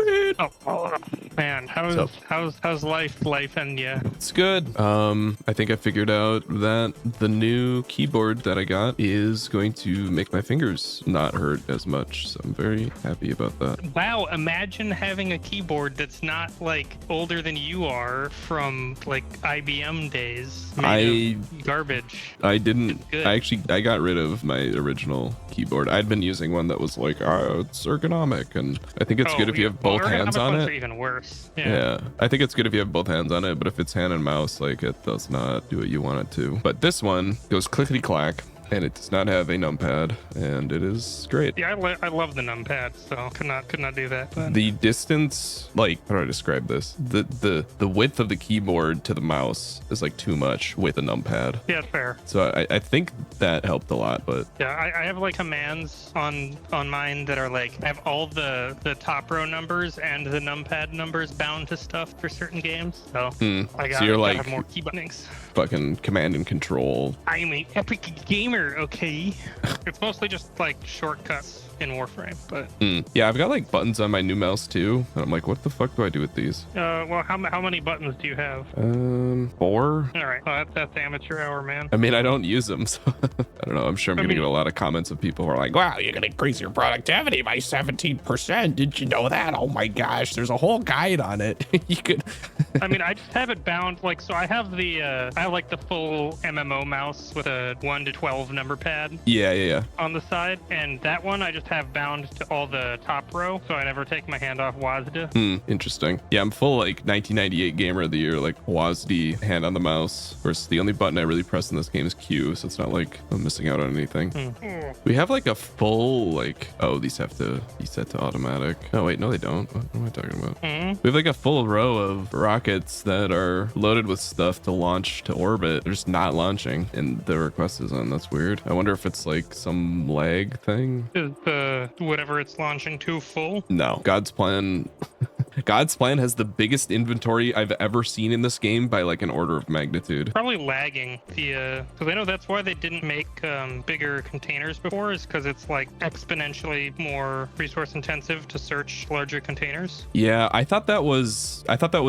speed. Oh man, how's life and yeah. It's good. I think I figured out that the new keyboard that I got is going to make my fingers not hurt as much. So I'm very happy about that. Wow, imagine having a keyboard that's not like older than you are from like IBM days. Made of garbage. I got rid of my original keyboard. I'd been using one that was like, it's ergonomic, and I think it's good if you have both hands on it. Are even worse. Yeah, I think it's good if you have both hands on it, but if it's hand and mouse, like it does not do what you want it to. But this one goes clickety clack. And it does not have a numpad, and it is great. Yeah, I love the numpad, so could not do that. But the distance, like, how do I describe this? The width of the keyboard to the mouse is like too much with a numpad. Yeah, fair. So I think that helped a lot, but yeah, I have like commands on mine that are like, I have all the top row numbers and the numpad numbers bound to stuff for certain games. So I gotta have more key buttons. Fucking command and control. I'm an epic gamer, okay? It's mostly just like shortcuts in Warframe, but yeah, I've got like buttons on my new mouse too, and I'm like, what the fuck do I do with these? Well, how many buttons do you have? 4. All right, well, that's amateur hour, man. I mean, I don't use them, so I don't know. I'm sure I'm gonna get a lot of comments of people who are like, wow, you're gonna increase your productivity by 17%. Did you know that? Oh my gosh, there's a whole guide on it. You could I mean, I just have it bound, like, so I have like the full MMO mouse with a 1 to 12 number pad. Yeah. On the side, and that one I just have bound to all the top row, so I never take my hand off WASD. Interesting. Yeah, I'm full like 1998 Gamer of the Year, like WASD hand on the mouse. Of course, the only button I really press in this game is Q, so it's not like I'm missing out on anything. We have like a full like, oh, these have to be set to automatic. Oh wait, no they don't. What am I talking about? We have like a full row of rockets that are loaded with stuff to launch to orbit. They're just not launching, and the request is on. That's weird. I wonder if it's like some lag thing. Is the whatever it's launching to full? No, God's Plan God's Plan has the biggest inventory I've ever seen in this game by like an order of magnitude. Probably lagging the because I know that's why they didn't make bigger containers before, is because it's like exponentially more resource intensive to search larger containers. Yeah, I thought that was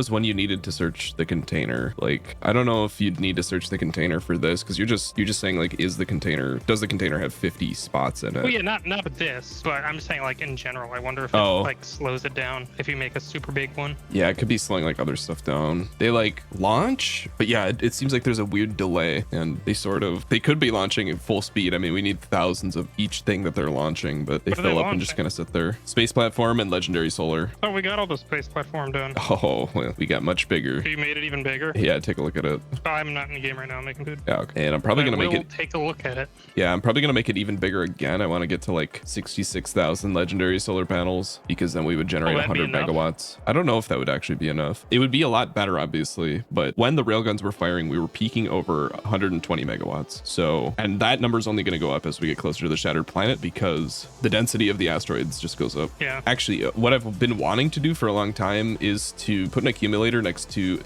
when you needed to search the container. Like, I don't know if you'd need to search the container for this, because you're just saying like, does the container have 50 spots in it? Well, yeah, not this, but I'm just saying like in general. I wonder if it like slows it down if you make a super big one. Yeah, it could be slowing like other stuff down. They like launch, but yeah, it seems like there's a weird delay, and they could be launching at full speed. I mean, we need thousands of each thing that they're launching, but they fill up and just kind of sit there. Space platform and legendary solar. Oh, we got all the space platform done. Oh, well, we got much bigger. You made it even bigger? Yeah, take a look at it. Oh, I'm not in the game right now. I'm making food. Yeah, okay. And I'm probably gonna make it. Take a look at it. Yeah, I'm probably gonna make it even bigger again. I want to get to like 66,000 legendary solar panels, because then we would generate 100 megawatts. I don't know if that would actually be enough. It would be a lot better, obviously, but when the railguns were firing, we were peaking over 120 megawatts. So, and that number is only going to go up as we get closer to the shattered planet, because the density of the asteroids just goes up. Yeah. Actually, what I've been wanting to do for a long time is to put an accumulator next to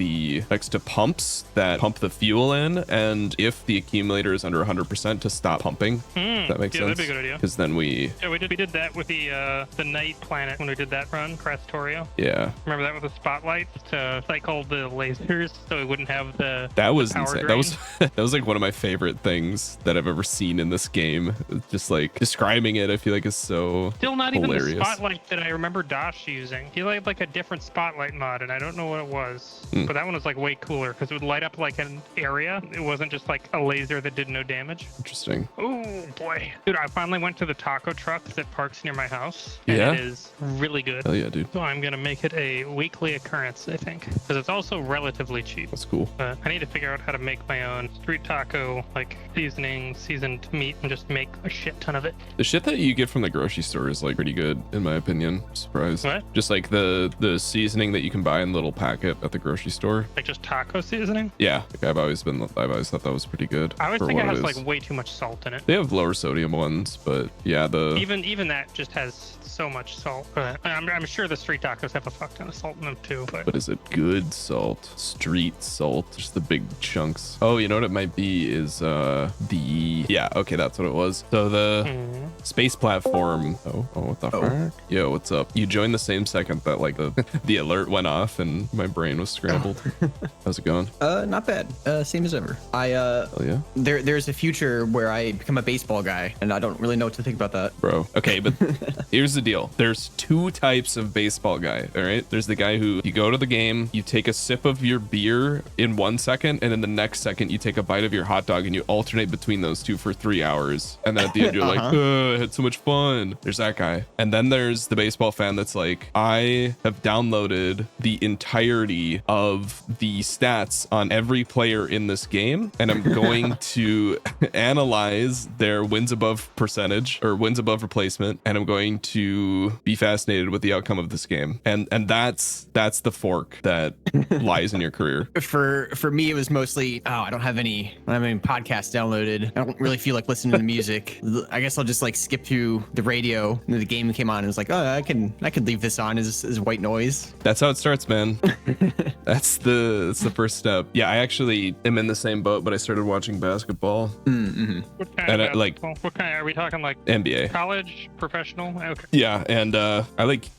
pumps that pump the fuel in, and if the accumulator is under 100%, to stop pumping. That makes sense. That'd be a good idea. Because then we did that with the night planet when we did that run, Factorio. Yeah. Remember that with the spotlights to cycle the lasers so we wouldn't have the that was power insane. drain? That was like one of my favorite things that I've ever seen in this game. Just like describing it, I feel like is so still not hilarious. Even the spotlight that I remember Dosh using. He had like a different spotlight mod, and I don't know what it was, but that one was like way cooler because it would light up like an area. It wasn't just like a laser that did no damage. Interesting. Oh boy, dude! I finally went to the taco truck that parks near my house, and yeah, it is really good. Hell yeah, dude. So I'm gonna make it a weekly occurrence, I think, because it's also relatively cheap. That's cool. I need to figure out how to make my own street taco, like seasoning, seasoned meat, and just make a shit ton of it. The shit that you get from the grocery store is like pretty good, in my opinion. I'm surprised. What? Just like the seasoning that you can buy in a little packet at the grocery store. Like just taco seasoning? Yeah, like I've always thought that was pretty good. I always think it has like way too much salt in it. They have lower sodium ones, but yeah, even that just has so much salt. I'm sure the street tacos have with a fuck ton of salt in them too. But is it good salt? Street salt? Just the big chunks. Oh, you know what it might be is yeah, okay, that's what it was. So the space platform. Oh, what the fuck? Yo, what's up? You joined the same second that like the alert went off and my brain was scrambled. How's it going? Not bad. Same as ever. Hell yeah. There's a future where I become a baseball guy, and I don't really know what to think about that. Bro. Okay, but here's the deal. There's two types of baseball guy, all right? There's the guy who you go to the game, you take a sip of your beer in 1 second, and then the next second you take a bite of your hot dog and you alternate between those two for 3 hours. And then at the end you're like, I had so much fun. There's that guy. And then there's the baseball fan that's like, I have downloaded the entirety of the stats on every player in this game, and I'm going to analyze their wins above percentage or wins above replacement, and I'm going to be fascinated with the outcome of this game. And that's the fork that lies in your career. For me, it was mostly, I don't have any podcasts downloaded. I don't really feel like listening to the music. I guess I'll just like skip to the radio, and the game came on and it's like, I could leave this on as white noise. That's how it starts, man. That's the first step. Yeah, I actually am in the same boat, but I started watching basketball. What kind of basketball? What kind? Are we talking like NBA? College? Professional? Okay. Yeah, and I like,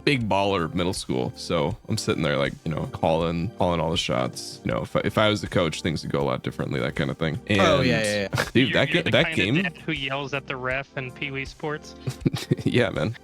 big baller middle school. So I'm sitting there like, calling all the shots. If I was the coach, things would go a lot differently, that kind of thing. And, yeah. Dude, you're that game. Who yells at the ref in Pee Wee Sports? Yeah, man.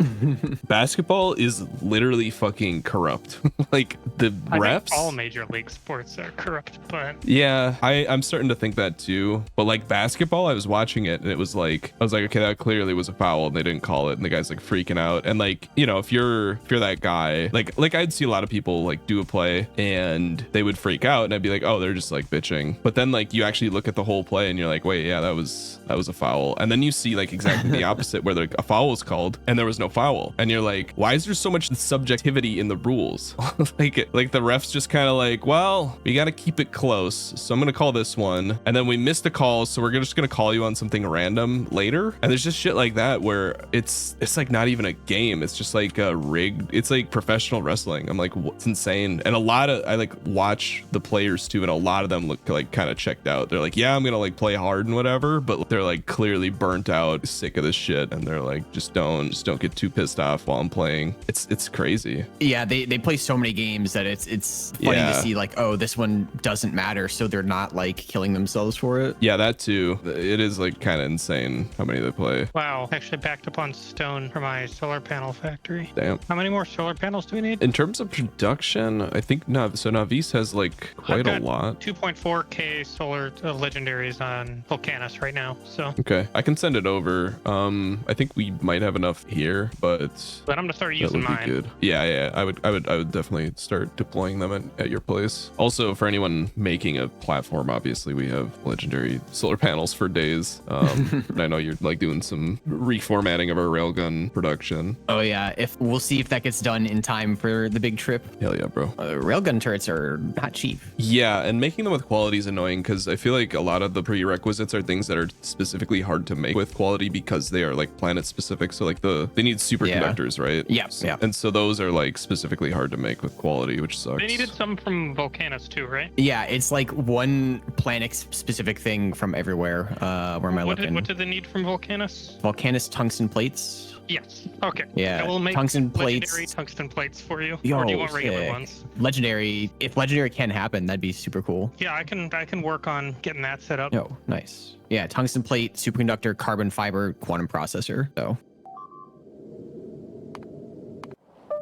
Basketball is literally fucking corrupt. Like the refs. I think all major league sports are corrupt, but yeah, I'm starting to think that too. But like basketball, I was watching it and it was like, I was like, okay, that clearly was a foul and they didn't call it, and the guy's like freaking out. And like, if you're that guy, like I'd see a lot of people like do a play and they would freak out, and I'd be like, oh, they're just like bitching. But then like you actually look at the whole play and you're like, wait, yeah, that was a foul. And then you see like exactly the opposite, where like a foul was called and there was no foul, and you're like, why is there so much subjectivity in the rules? like the refs just kind of like, well, we got to keep it close, so I'm gonna call this one, and then we missed a call, so we're just gonna call you on something random later. And there's just shit like that where it's like not even a game, it's just like a rigged, it's like professional wrestling. I'm like, what's insane? And I like watch the players too, and a lot of them look like kind of checked out. They're like, yeah, I'm gonna like play hard and whatever, but they're like clearly burnt out, sick of this shit, and they're like, just don't get too pissed off while I'm playing. It's crazy. Yeah, they play so many games that it's funny to see like, oh, this one doesn't matter, so they're not like killing themselves for it. Yeah, that too. It is like kind of insane how many they play. Wow, actually backed up on stone for my solar panel factory. Damn. How many more solar panels do we need? In terms of production, I think Navis has like quite a lot. 2.4k solar legendaries on Volcanus right now. So okay, I can send it over. I think we might have enough here, but I'm gonna start using mine. Good. Yeah. I would definitely start deploying them at your place. Also, for anyone making a platform, obviously we have legendary solar panels for days. And I know you're like doing some reformatting of our railgun production. Oh yeah, we'll see if that gets done in time for the big trip. Hell yeah, bro. Railgun turrets are not cheap. Yeah, and making them with quality is annoying because I feel like a lot of the prerequisites are things that are specifically hard to make with quality because they are like planet specific. So like they need superconductors, right? Yeah. And so those are like specifically hard to make with quality, which sucks. They needed some from Volcanus too, right? Yeah, it's like one planet specific thing from everywhere. Where am I looking? What did they need from Volcanus? Volcanus tungsten plates. Yes. Okay. Yeah. I will make tungsten plates. Legendary tungsten plates for you. Yo, or do you want regular ones? Legendary. If legendary can happen, that'd be super cool. Yeah, I can work on getting that set up. Oh, nice. Yeah, tungsten plate, superconductor, carbon fiber, quantum processor. So.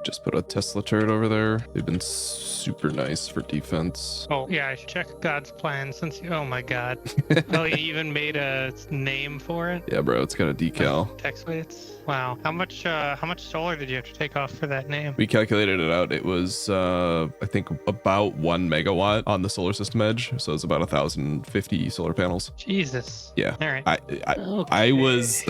Just put a Tesla turret over there. They've been super nice for defense. Oh yeah, I should check God's plan since oh my God. Oh, you even made a name for it? Yeah, bro, it's got a decal. Text weights. Wow. How much solar did you have to take off for that name? We calculated it out. It was I think about 1 megawatt on the solar system edge. So it's about 1,050 solar panels. Jesus. Yeah. All right. I was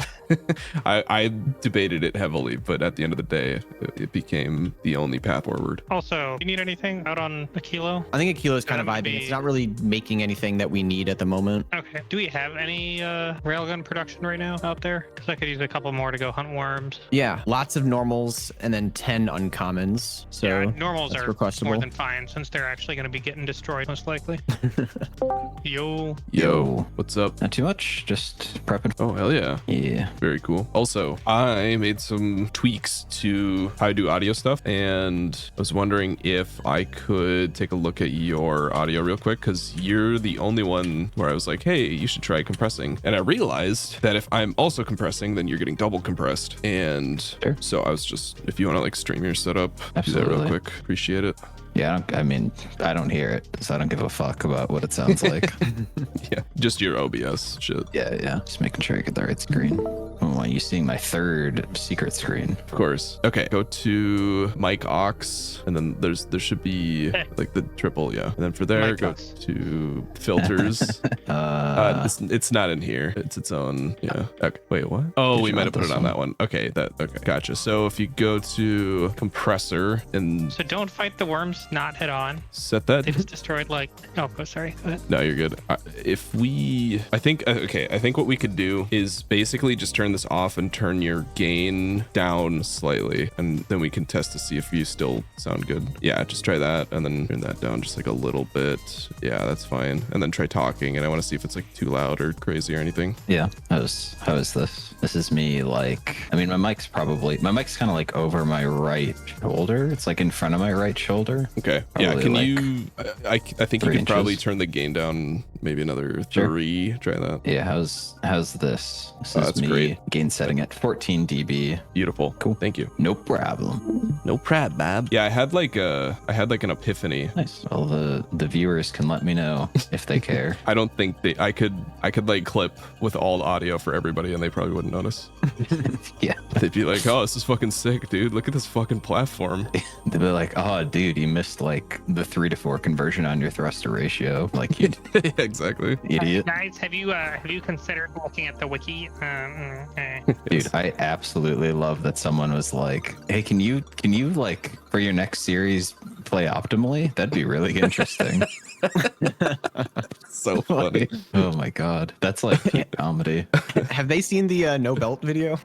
I debated it heavily, but at the end of the day, it became became the only path forward. Also, do you need anything out on a kilo? I think a kilo is kind of That might vibing. be- It's not really making anything that we need at the moment. Okay. Do we have any railgun production right now out there? Because I could use a couple more to go hunt worms. Yeah, lots of normals and then 10 uncommons. So Yeah, normals that's are requestable. more than fine since they're actually going to be getting destroyed most likely. Yo, what's up? Not too much, just prepping. Oh, hell yeah. Yeah. Very cool. Also, I made some tweaks to how I do audio stuff, and I was wondering if I could take a look at your audio real quick, because you're the only one where I was like, hey, you should try compressing. And I realized that if I'm also compressing, then you're getting double compressed. And Sure. so I was just, if you want to like stream your setup, do that real Absolutely. quick. Appreciate it. Yeah, I don't hear it, so I don't give a fuck about what it sounds like. Yeah, just your OBS shit. Yeah. Just making sure I get the right screen. Oh, are you seeing my third secret screen? Of course. Okay, go to mic aux, and then there should be like the triple, yeah. And then for there, Mic go aux. to filters. It's not in here. It's its own, yeah. Okay, wait, what? Oh, Did we you might want have put it this on one? that one. Okay, okay, gotcha. So if you go to compressor and So don't fight the worms, not head on. set that. They just destroyed like. Oh, sorry. Go ahead. No, you're good. I think what we could do is basically just turn this off and turn your gain down slightly, and then we can test to see if you still sound good. Yeah, just try that, and then turn that down just like a little bit. Yeah, that's fine. And then try talking, and I want to see if it's like too loud or crazy or anything. Yeah. How is this? This is me like, I mean, my mic's kind of like over my right shoulder. It's like in front of my right shoulder. Okay. Probably Yeah. Can like you? I think you 3 can probably inches. turn the gain down maybe another Sure. 3. Try that. Yeah, how's this? This Oh, is that's me great. gain setting at 14 dB. Beautiful. Cool. Thank you. No problem. No prob, Bob. Yeah, I had like an epiphany. Nice. Well, the viewers can let me know if they care. I don't think I could like clip with all the audio for everybody, and they probably wouldn't notice. Yeah. They'd be like, "Oh, this is fucking sick, dude. Look at this fucking platform." They'd be like, "Oh, dude, you missed like the 3-to-4 conversion on your thruster ratio. Like, you Yeah, exactly. idiot." Guys, have you considered looking at the wiki? Dude, I absolutely love that someone was like, "Hey, can you like for your next series play optimally? That'd be really interesting." So funny. Oh my god, that's like peak comedy. Have they seen the no belt video?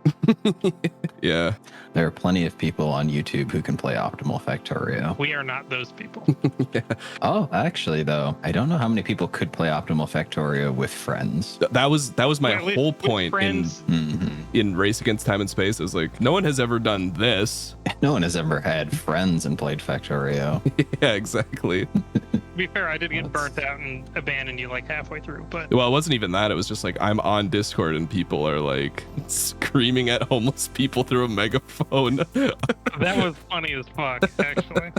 Yeah. There are plenty of people on YouTube who can play optimal Factorio. We are not those people. Oh, actually, though, I don't know how many people could play optimal Factorio with friends. That was my At least whole with point friends. in Race Against Time and Space. It was like, no one has ever done this. No one has ever had friends and played Factorio. Yeah, exactly. To be fair, I did get burnt out and abandoned you like halfway through, but Well, it wasn't even that. It was just like I'm on Discord and people are like screaming at homeless people through a megaphone. that was funny as fuck, actually.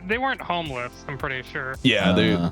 They weren't homeless, I'm pretty sure. Yeah,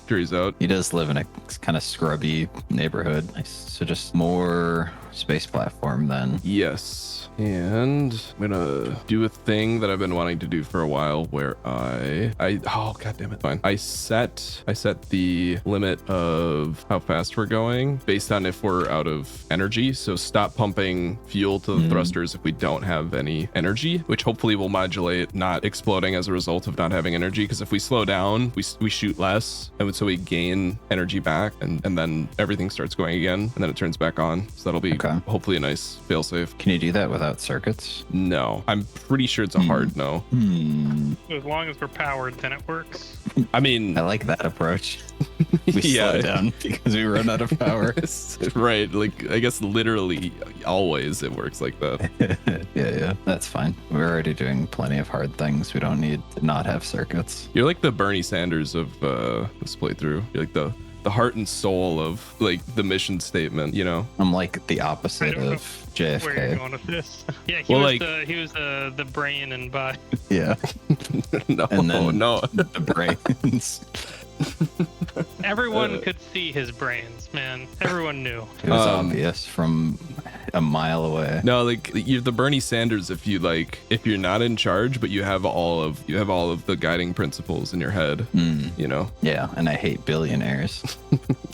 jury's out. He does live in a kind of scrubby neighborhood. Nice. So just more space platform then. Yes. And I'm gonna do a thing that I've been wanting to do for a while where I oh god damn it. Fine. I set the limit of how fast we're going based on if we're out of energy. So stop pumping fuel to the thrusters if we don't have any energy, which hopefully will modulate not exploding as a result of not having energy. Because if we slow down, we shoot less, and so we gain energy back, and then everything starts going again, and then it turns back on. So that'll be Okay. hopefully a nice failsafe. Can you do that without circuits? No, I'm pretty sure it's a hard no. As long as we're powered, then it works. I mean, I like that approach. We Yeah. slow down because we run out of power. right. Like, I guess literally always it works like that. Yeah, that's fine. We're already doing plenty of hard things. We don't need to not have circuits. You're like the Bernie Sanders of this playthrough. You're like the heart and soul of like the mission statement, you know? I'm like the I opposite don't know of Where you're JFK. going with this? Yeah, Well, he was the brain and body. Yeah, No, and then no. the brains. Everyone could see his brains, man. Everyone knew. It was obvious from a mile away. No, like you're the Bernie Sanders if you're not in charge, but you have all of the guiding principles in your head, you know? Yeah, and I hate billionaires.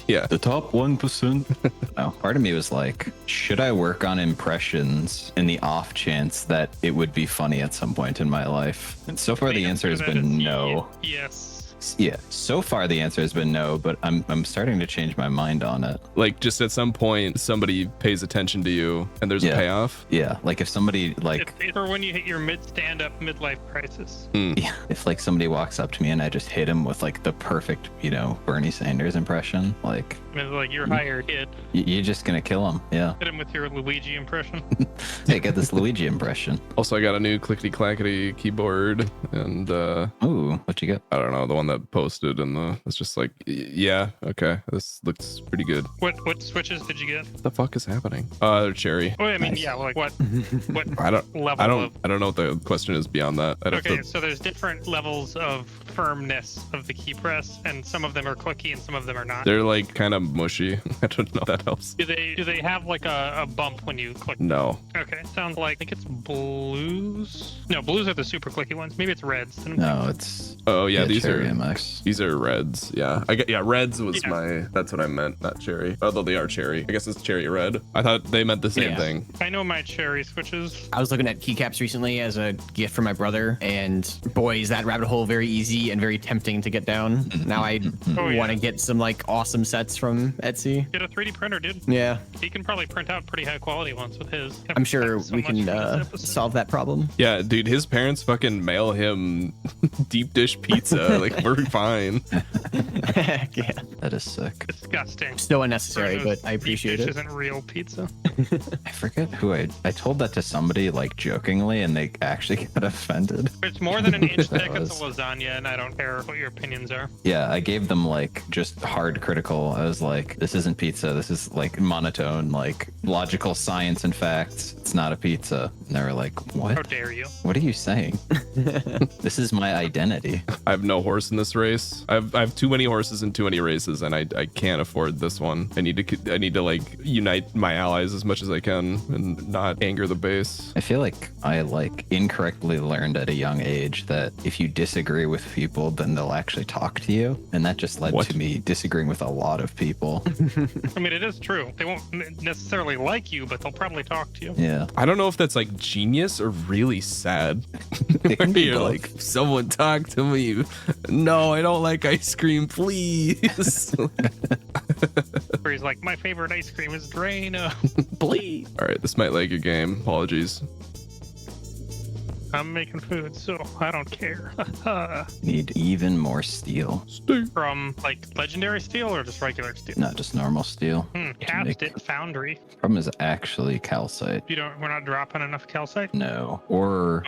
Yeah. The top 1%. No, part of me was like, should I work on impressions in the off chance that it would be funny at some point in my life? And so far the answer has been no. Yes. Yeah, so far the answer has been no, but I'm starting to change my mind on it. Like, just at some point, somebody pays attention to you and there's a payoff. Yeah, like if somebody like... Or when you hit your stand-up midlife crisis. Yeah, if like somebody walks up to me and I just hit him with like the perfect, Bernie Sanders impression, like... It's like, you're hired, kid. You're just gonna kill him, yeah. Hit him with your Luigi impression. Hey, get this Luigi impression. Also, I got a new clickety-clackety keyboard and... Ooh, what you got? I don't know, the one that posted and it's just like, yeah, okay, this looks pretty good. What switches did you get? What the fuck is happening? Cherry. Oh, I mean, yeah, like what I don't level I don't know what the question is beyond that. So there's different levels of firmness of the key press, and some of them are clicky and some of them are not. They're like kind of mushy. I don't know if that helps. Do they have like a bump when you click? No. Okay, sounds like, I think it's blues. No, blues are the super clicky ones. Maybe it's reds. No, it's... Oh yeah, these Cherry are MX. These are reds. Yeah, reds was that's what I meant, not cherry. Although they are cherry. I guess it's cherry red. I thought they meant the same thing. I know my cherry switches. I was looking at keycaps recently as a gift from my brother, and boy, is that rabbit hole very easy and very tempting to get down. Now I want to get some like awesome sets from Etsy. Get a 3D printer, dude. Yeah. He can probably print out pretty high quality ones with his. I'm sure we can solve that problem. Yeah, dude, his parents fucking mail him deep dish pizza. Like, we're fine. Yeah. That is sick. Disgusting. So unnecessary, but I appreciate it. This isn't real pizza. I forget who I told that to somebody like jokingly, and they actually got offended. It's more than an inch thick. It's a lasagna, and I don't care what your opinions are. Yeah, I gave them like just hard critical. I was like, this isn't pizza. This is like monotone, like logical science and facts. It's not a pizza. And they were like, what? How dare you? What are you saying? This is my identity. I have no horse in this race. I have too many horses in too many races, and I can't afford this one. I need to like unite my allies as much as I can and not anger the base. I feel like I like incorrectly learned at a young age that if you disagree with people, then they'll actually talk to you, and that just led to me disagreeing with a lot of people. I mean, it is true. They won't necessarily like you, but they'll probably talk to you. Yeah. I don't know if that's like genius or really sad. It can be You're both. like, someone talk to me. No, I don't like ice cream, please. Where he's like, my favorite ice cream is Drano. Please. All right, this might lag your game. Apologies. I'm making food, so I don't care. Need even more steel. From like legendary steel or just regular steel? Not just normal steel. Cast it foundry. Problem is actually calcite. We're not dropping enough calcite? No. Or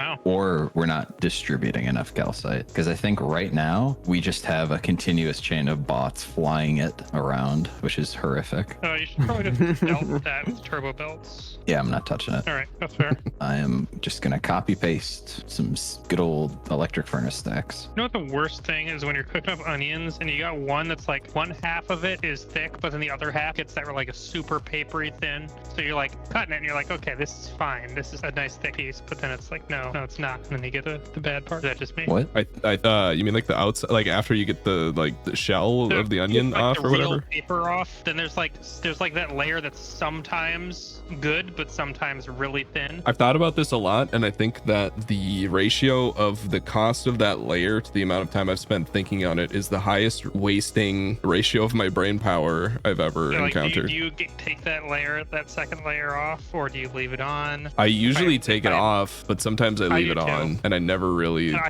we're not distributing enough calcite. Because I think right now we just have a continuous chain of bots flying it around, which is horrific. You should probably just belt that with turbo belts. Yeah, I'm not touching it. All right, that's fair. I am just gonna copy paste some good old electric furnace stacks. You know what the worst thing is when you're cooking up onions and you got one that's like one half of it is thick, but then the other half gets that like a super papery thin. So you're like cutting it and you're like, okay, this is fine. This is a nice thick piece. But then it's like, no, it's not. And then you get the bad part. Is that just me? What? You mean like the outside, like after you get the shell of the onion off or whatever? Paper off. Then there's like that layer that's sometimes good, but sometimes really thin. I've thought about this a lot, and I think that the ratio of the cost of that layer to the amount of time I've spent thinking on it is the highest wasting ratio of my brain power I've ever encountered. Do you take that second layer off, or do you leave it on? I usually take it off, but sometimes I leave it on, and I never really... I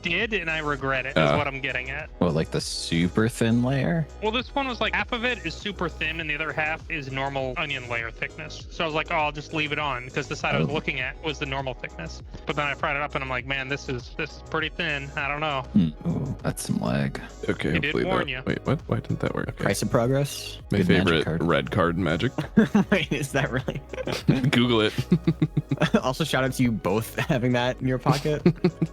did, and I regret it, is what I'm getting at. Well, like the super thin layer? Well, this one was like half of it is super thin, and the other half is normal onion layer thickness. So I was like, oh, I'll just leave it on, because the side I was looking at was the normal thickness. But then I fried it up, and I'm like, man, this is pretty thin. I don't know. Ooh, that's some lag. Okay, He did warn you. Wait, what? Why didn't that work? Okay. Price of progress. My Good favorite card. red card in Magic. Wait, is that really? Google it. Also, shout out to you both having that in your pocket.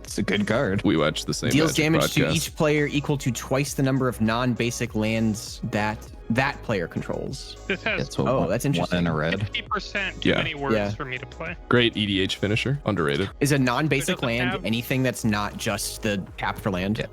It's a good card. We watch the same Deals Magic damage to podcast. each player equal to twice the number of non-basic lands that that player controls. This has It's a Oh, one- that's One interesting. in a red. 50% too Yeah. many words Yeah. for me to play. Great EDH finisher. Underrated. Is a non-basic doesn't land have- anything that's not just the cap for land?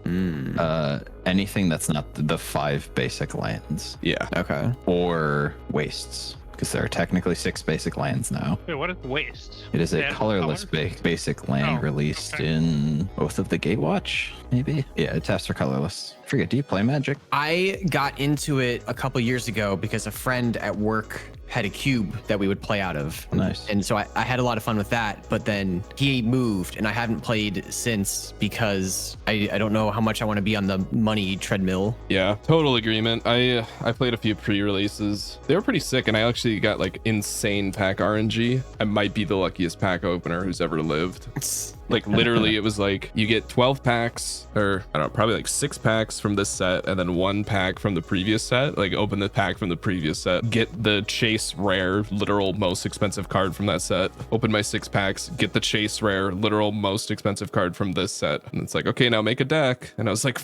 Anything that's not the 5 basic lands Yeah. Okay. or wastes, because there are technically 6 basic lands now. Wait, what is waste? It is a Add colorless color? basic land Oh, released okay. in Oath of the Gatewatch, maybe? Yeah, it taps for colorless. Forget, do you play Magic? I got into it a couple years ago because a friend at work had a cube that we would play out of. Nice. And so I had a lot of fun with that, but then he moved and I haven't played since because I don't know how much I want to be on the money treadmill. Yeah, total agreement. I played a few pre-releases. They were pretty sick, and I actually got like insane pack RNG. I might be the luckiest pack opener who's ever lived. Like literally, it was like you get 12 packs, or I don't know, probably like 6 packs from this set, and then 1 pack from the previous set. Like open the pack from the previous set, get the chase rare, literal most expensive card from that set. Open my 6 packs, get the chase rare, literal most expensive card from this set, and it's like, okay, now make a deck. And I was like,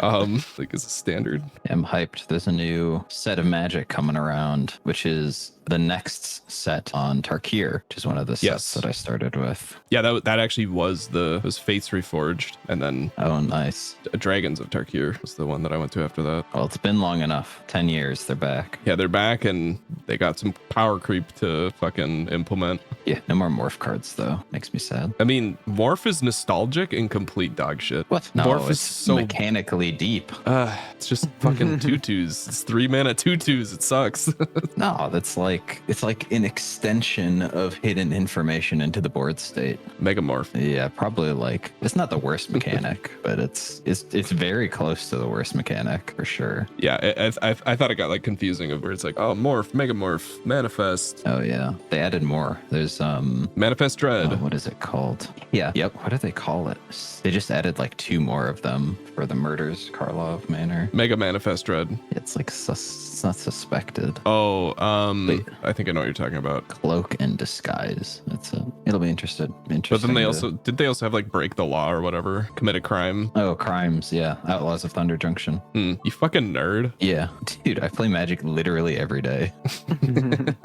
like it's a standard. I'm hyped. There's a new set of Magic coming around, which is the next set on Tarkir, which is one of the sets Yes. that I started with. Yeah, that actually was Fates Reforged, and then Oh, nice. Dragons of Tarkir was the one that I went to after that. Well, it's been long enough. 10 years, they're back. Yeah, they're back, and they got some power creep to fucking implement. Yeah, no more Morph cards, though. Makes me sad. I mean, Morph is nostalgic and complete dog shit. What? No, Morph it's is so mechanically deep. it's just fucking tutus. It's 3 mana tutus. It sucks. No, it's like an extension of hidden information into the board state. Megamorph. Yeah, probably like it's not the worst mechanic, but it's very close to the worst mechanic for sure. Yeah, I thought it got like confusing of where it's like, oh, morph, megamorph, manifest, Oh yeah, they added more. There's manifest dread. what is it called? Yeah, yep. What do they call it? They just added like 2 more of them for the Murders Karlov Manor. Mega manifest dread. It's like it's not suspected. Oh, Wait. I think I know what you're talking about. Cloak and disguise. It'll be interesting. But then they also have like break the law or whatever, commit a crime. Oh, crimes. Yeah, Outlaws of Thunder Junction. You fucking nerd. Yeah, dude, I play Magic literally every day.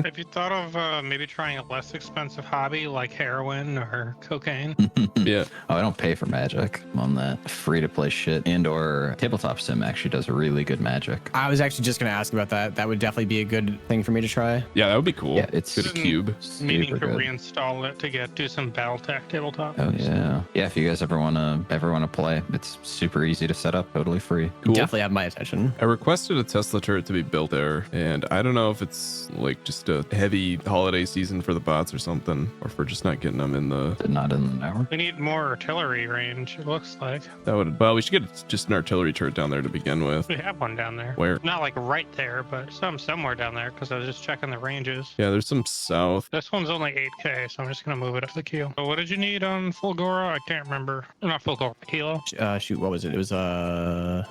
Have you thought of maybe trying a less expensive hobby like heroin or cocaine? Yeah. Oh, I don't pay for Magic. I'm on that free to play shit. And or Tabletop Sim actually does really good Magic. I was actually just going to ask about that. That would definitely be a good thing for me to try. Yeah, that would be cool. Yeah, it's good cube. Meaning super to good. reinstall it to do some BattleTech tabletop. Oh yeah, yeah. If you guys ever wanna play, it's super easy to set up, totally free. Cool. Definitely have my attention. I requested a Tesla turret to be built there, and I don't know if it's like just a heavy holiday season for the bots or something, or if we're just not getting them in the. Not in the hour. We need more artillery range, it looks like. That would. Well, we should get just an artillery turret down there to begin with. We have one down there. Where? Not like right there, but somewhere down there because I was just checking the ranges. Yeah, there's some south. This one's only 8k, so I'm just gonna move it up the queue. So what did you need on Fulgora? I can't remember. Not Fulgora, Kilo. Shoot, what was it? It was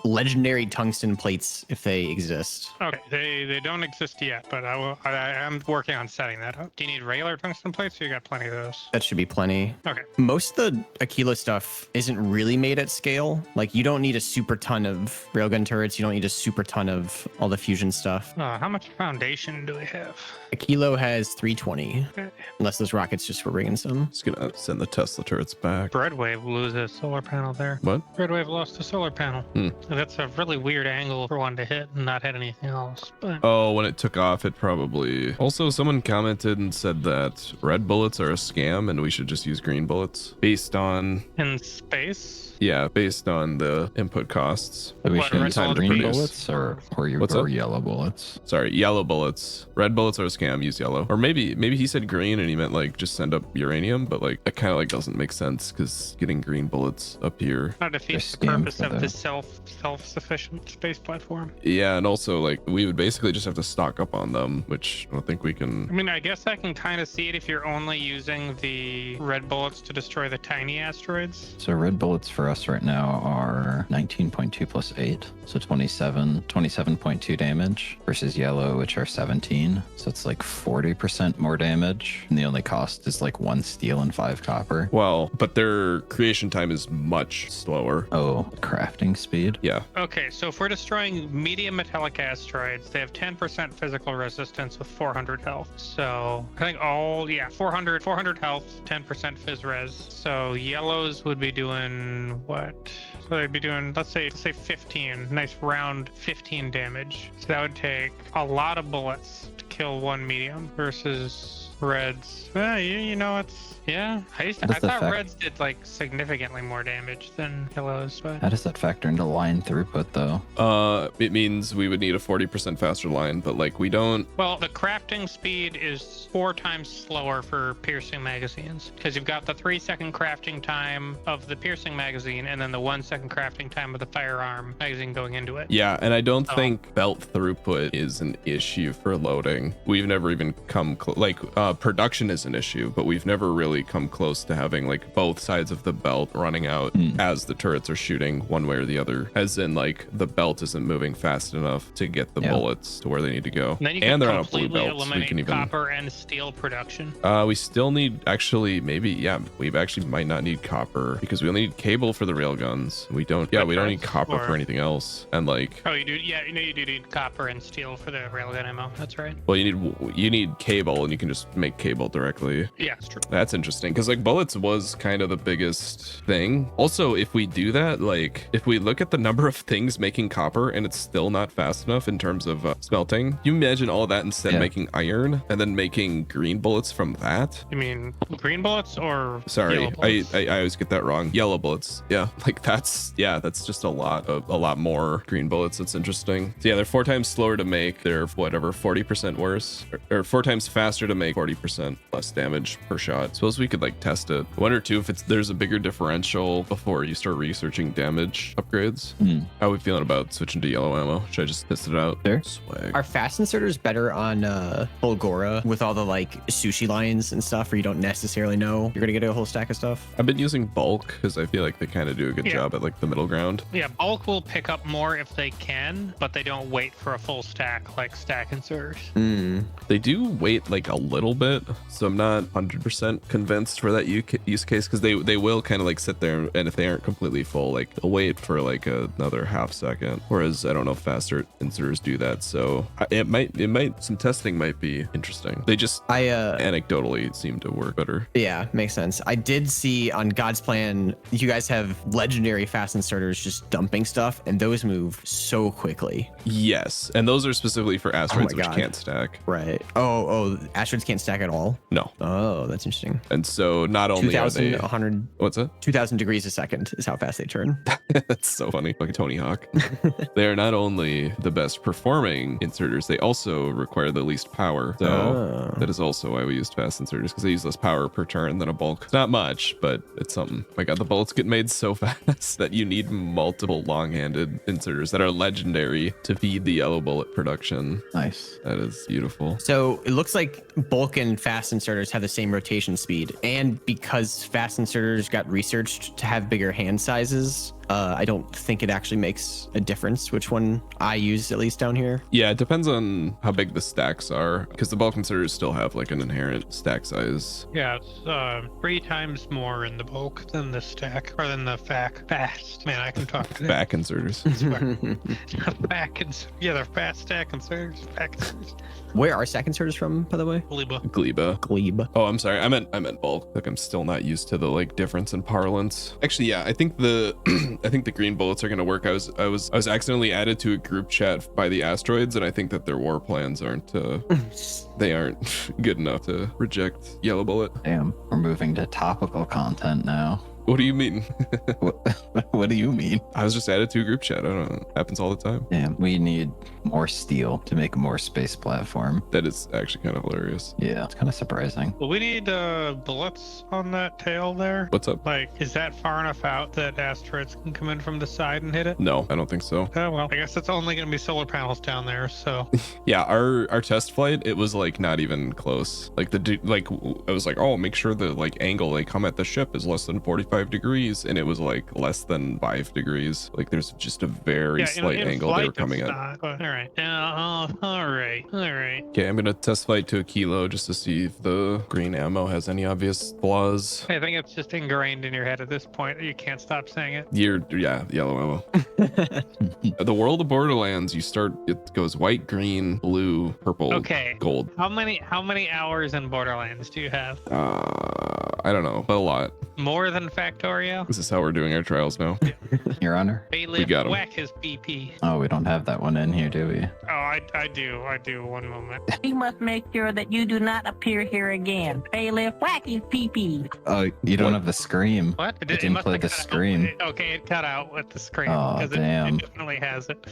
legendary tungsten plates if they exist. Okay, they don't exist yet, but I am working on setting that up. Do you need regular tungsten plates? Or you got plenty of those. That should be plenty. Okay. Most of the Aquila stuff isn't really made at scale. Like you don't need a super ton of railgun turrets. You don't need a super ton of all the fusion stuff. How much foundation do we have? A kilo has 320, Okay. unless those rockets just were bringing some. Just gonna send the Tesla turrets back. Breadwave loses solar panel there. What? Breadwave lost a solar panel. That's a really weird angle for one to hit and not hit anything else. But Oh, when it took off, it probably. Also, someone commented and said that red bullets are a scam and we should just use green bullets based on. in space, Yeah, based on the input costs. So we What, should red use bullets green produce? bullets What's or up? yellow bullets. Sorry, yellow bullets. Red bullets are a scam. Use yellow. Or maybe he said green and he meant like just send up uranium, but like it kind of like doesn't make sense because getting green bullets up here. that defeats the They're scammed purpose for of that. the self-sufficient space platform. Yeah, and also like we would basically just have to stock up on them, which I don't think we I can. mean, I guess I can kind of see it if you're only using the red bullets to destroy the tiny asteroids. So red bullets for us right now are 19.2 plus 8, so 27.2 damage versus yellow, which are 17. So it's like 40% more damage, and the only cost is like 1 steel and 5 5 copper. Well, but their creation time is much slower. Oh, crafting speed. Yeah. Okay, so if we're destroying medium metallic asteroids, they have 10% physical resistance with 400 health. So I think 400 health, 10% phys res. So yellows would be doing what? So they'd be doing, let's say 15, nice round 15 damage. So that would take a lot of bullets to kill one medium versus reds. You know, I thought reds did like significantly more damage than yellows, but How does that factor into line throughput though? It means we would need a 40% faster line, but like we don't. well, the crafting speed is 4 times slower for piercing magazines because you've got the 3-second crafting time of the piercing magazine and then the 1-second crafting time of the firearm magazine going into it. Yeah, and I don't think belt throughput is an issue for loading. We've never even come production is an issue, but we've never really come close to having like both sides of the belt running out as the turrets are shooting one way or the other, as in like the belt isn't moving fast enough to get the bullets to where they need to go. And then you and can they're on a blue completely belt, so we eliminate can even copper and steel production. we still need we actually might not need copper because we only need cable for the railguns. We don't need copper for anything else. And like, oh, you do, yeah, you do need copper and steel for the railgun ammo. That's right. well, you need cable, and you can just make cable directly. Yeah, it's true. That's interesting because like bullets was kind of the biggest thing. Also, if we do that, like if we look at the number of things making copper and it's still not fast enough in terms of smelting, you imagine all that instead making iron and then making green bullets from that. You mean green bullets or Sorry, yellow bullets? I always get that wrong. Yellow bullets. Yeah, like that's just a lot more green bullets. That's interesting. So yeah, they're 4 times slower to make. They're 40% worse, or 4 times faster to make, 40% less damage per shot. Suppose we could like test it. I wonder too if there's a bigger differential before you start researching damage upgrades. How are we feeling about switching to yellow ammo? Should I just test it out? Sure. Swag. Are fast inserters better on Bulgora with all the like sushi lines and stuff, where you don't necessarily know you're gonna get a whole stack of stuff? I've been using bulk because I feel like they kind of do a good job at like the middle ground. Yeah, bulk will pick up more if they can, but they don't wait for a full stack like stack inserters. They do wait like a little bit, so I'm not 100% convinced for that use case because they will kind of like sit there, and if they aren't completely full, like they'll wait for like another half second. Whereas I don't know if faster inserters do that, so some testing might be interesting. They just anecdotally seem to work better. Yeah, makes sense. I did see on God's Plan, you guys have legendary fast inserters just dumping stuff, and those move so quickly. Yes, and those are specifically for asteroids which can't stack. Right. Oh, asteroids can't stack at all? No. Oh, that's interesting. And so not only are they 2,100. What's that? 2,000 degrees a second is how fast they turn. That's so funny. Like Tony Hawk. They are not only the best performing inserters, they also require the least power. So that is also why we used fast inserters, because they use less power per turn than a bulk. It's not much, but it's something. My God, the bullets get made so fast that you need multiple long-handed inserters that are legendary to feed the yellow bullet production. Nice. That is beautiful. So it looks like bulk and fast inserters have the same rotation speed. And because fast inserters got researched to have bigger hand sizes, I don't think it actually makes a difference which one I use, at least down here. Yeah, it depends on how big the stacks are, because the bulk inserters still have like an inherent stack size. Yeah, it's 3 times more in the bulk than the stack, or than the fast. Man, I can talk today. Back inserters. Yeah, they're fast stack inserters. Back inserters. Where are stack inserters from, by the way? Gleba. Oh, I'm sorry. I meant bulk. Like I'm still not used to the like difference in parlance. Actually, yeah, I think the green bullets are gonna work. I was accidentally added to a group chat by the asteroids, and I think that their war plans aren't they aren't good enough to reject yellow bullet. Damn, we're moving to topical content now. What do you mean? What do you mean? I was just added to a group chat. I don't know. It happens all the time. Damn, we need more steel to make a more space platform. That is actually kind of hilarious. Yeah, it's kind of surprising. Well, we need bullets on that tail there. What's up? Like, is that far enough out that asteroids can come in from the side and hit it? No, I don't think so. Oh, well, I guess it's only going to be solar panels down there, so. Yeah, our test flight, it was like not even close. Like I was like, oh, make sure the like angle they come at the ship is less than 45 45 degrees, and it was like less than 5 degrees. Like there's just a very slight in angle they were flight, coming it's at. not, but all right. All right. Okay, I'm gonna test flight to a kilo just to see if the green ammo has any obvious flaws. I think it's just ingrained in your head at this point. You can't stop saying it. Yeah, yellow ammo. The world of Borderlands, it goes white, green, blue, purple, Okay. gold. How many hours in Borderlands do you have? I don't know, but a lot. More than Factorio? This is how we're doing our trials now. Your Honor. Bailiff, got him. whack his BP. Oh, we don't have that one in here, do we? Oh, I do. 1 moment. You must make sure that you do not appear here again. Bailiff, whack his pee-pee. Oh, you don't have the scream. What? It didn't must play have the cut out. scream. Okay, it cut out with the scream. Oh, because damn. It definitely has it.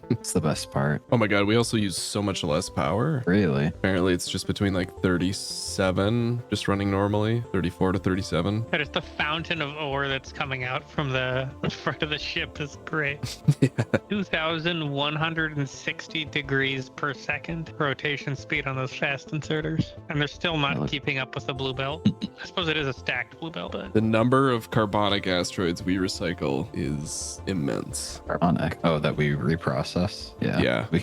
It's the best part. Oh my god, we also use so much less power. Really? Apparently it's just between like 37, just running normally, 34 to 37. There's the fountain of ore that's coming out from the front of the ship is great. 2,160 degrees per second rotation speed on those fast inserters. And they're still not keeping up with the blue belt. I suppose it is a stacked blue belt, but The number of carbonic asteroids we recycle is immense. Carbonic. Oh, that we reprocess? Yeah. We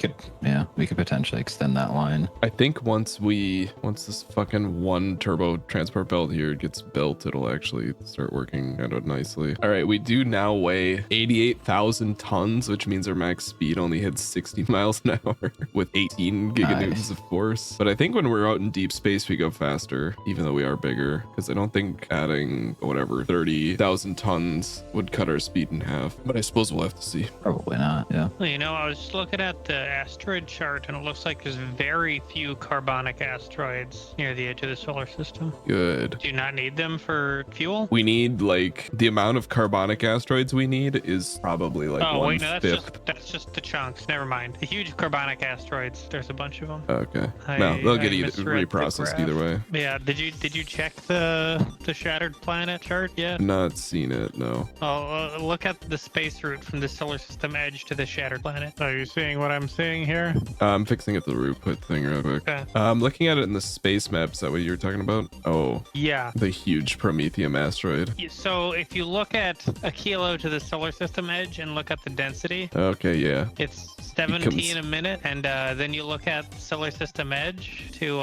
could potentially extend that line. I think once this fucking one turbo transport belt here gets built, it'll actually start working kind of nicely. All right, we do now weigh 88,000 tons, which means our max speed only hits 60 miles an hour with 18 giganewtons of force. But I think when we're out in deep space, we go faster, even though we are bigger, because I don't think adding whatever 30,000 tons would cut our speed in half. But I suppose we'll have to see. Probably not, yeah. well, I was just looking at the asteroid chart and it looks like there's very few carbonic asteroids near the edge of the solar system. Good. Do you not need them for fuel? We need like the amount of carbonic asteroids we need is probably like Oh, one wait, no, fifth. that's just the chunks. Never mind. The huge carbonic asteroids, there's a bunch of them. Okay. No, they'll get misread the reprocessed graph. either way. Yeah, did you check the shattered planet chart yet? Not seen it, no. Oh, look at the space route from the solar system edge to the shattered planet. Are you seeing what I'm seeing here? I'm fixing it the root put thing real quick. Okay. Looking at it in the space map, is that what you were talking about? Oh, Yeah. the huge Promethium asteroid. So if you look at a kilo to the solar system edge and look at the density, Okay, yeah. it's 17 a minute, and then you look at solar system edge to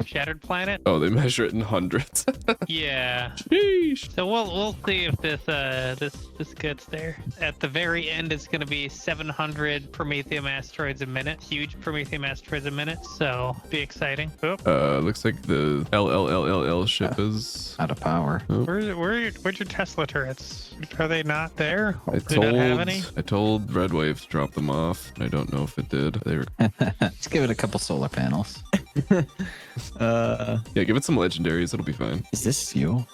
shattered planet. Oh, they measure it in hundreds. Yeah. Sheesh. So we'll see if this gets there. At the very end, it's going to be 700 Promethium asteroids a minute, huge Promethium asteroids a minute. So be exciting. Oop. Looks like the LLLLL ship is Out of power. Where's your Tesla turrets? Are they not there? I Do they not have any? told Red Wave to drop them off. I don't know if it did. They were Let's give it a couple solar panels. yeah, give it some legendaries, it'll be fine. Is this fuel?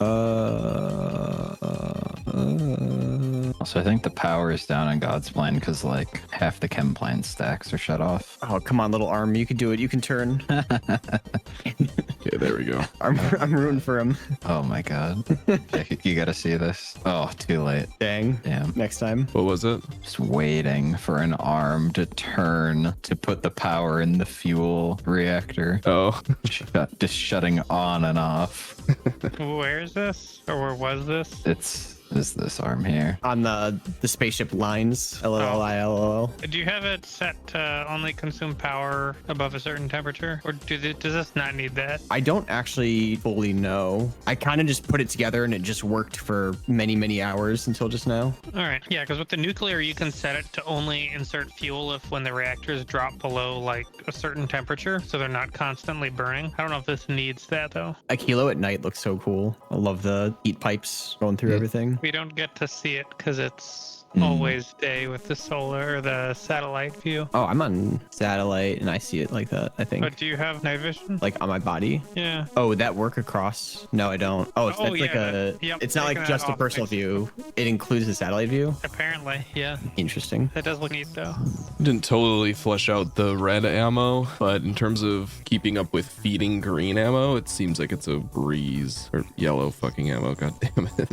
Also, I think the power is down on God's plan because like half the chem plant stacks are shut off. Oh, come on, little arm. You can do it. You can turn. Okay, there we go. I'm rooting for him. Oh my God. Jake, you gotta see this. Oh, too late. Dang. Damn. Next time. What was it? Just waiting for an arm to turn to put the power in the fuel reactor. Oh, Just shutting on and off. Where is this? Or where was this? Is this arm here? On the spaceship lines. LLILL. Do you have it set to only consume power above a certain temperature? Or does this not need that? I don't actually fully know. I kind of just put it together and it just worked for many, many hours until just now. All right. Yeah, because with the nuclear, you can set it to only insert fuel if when the reactors drop below like a certain temperature, so they're not constantly burning. I don't know if this needs that though. A kilo at night looks so cool. I love the heat pipes going through everything. We don't get to see it because it's always day with the solar or the satellite view. Oh, I'm on satellite and I see it like that, I think. But do you have night vision? Like on my body. Yeah. Oh, would that work across? No, I don't. Oh, it's Oh, that's like yeah, yep, it's not like taking just that a off personal makes- view. It includes the satellite view. Apparently, yeah. Interesting. That does look neat though. didn't totally flesh out the red ammo, but in terms of keeping up with feeding green ammo, it seems like it's a breeze. Or yellow fucking ammo, god damn it.